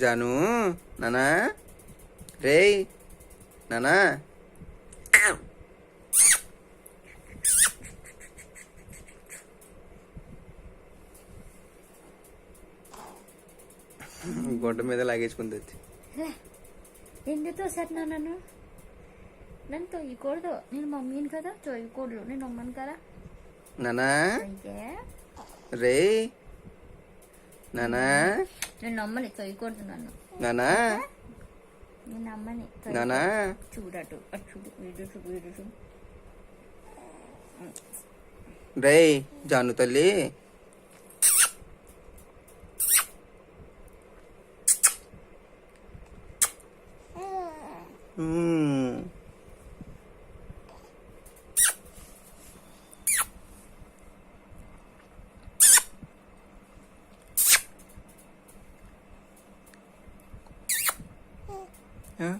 జాను నానా రేయ్ నానా గొడ్డ మీద లాగేసుకుంది. ఎందుకు తోసేస్తున్నా నన్ను తొయ్యకూడదు. నేను మమ్మీని కదా, తొయ్యకూడదు. నేను అమ్మను కదా. నానా రేయ్ నానా నేను అమ్మని, తొయ్యకూడదు నన్ను. నానా నేను అమ్మని. నానా చూడటు అటు చూడు, వీడు చూడు, వీడు చూడు. రేయ్ జాను తల్లి Yeah.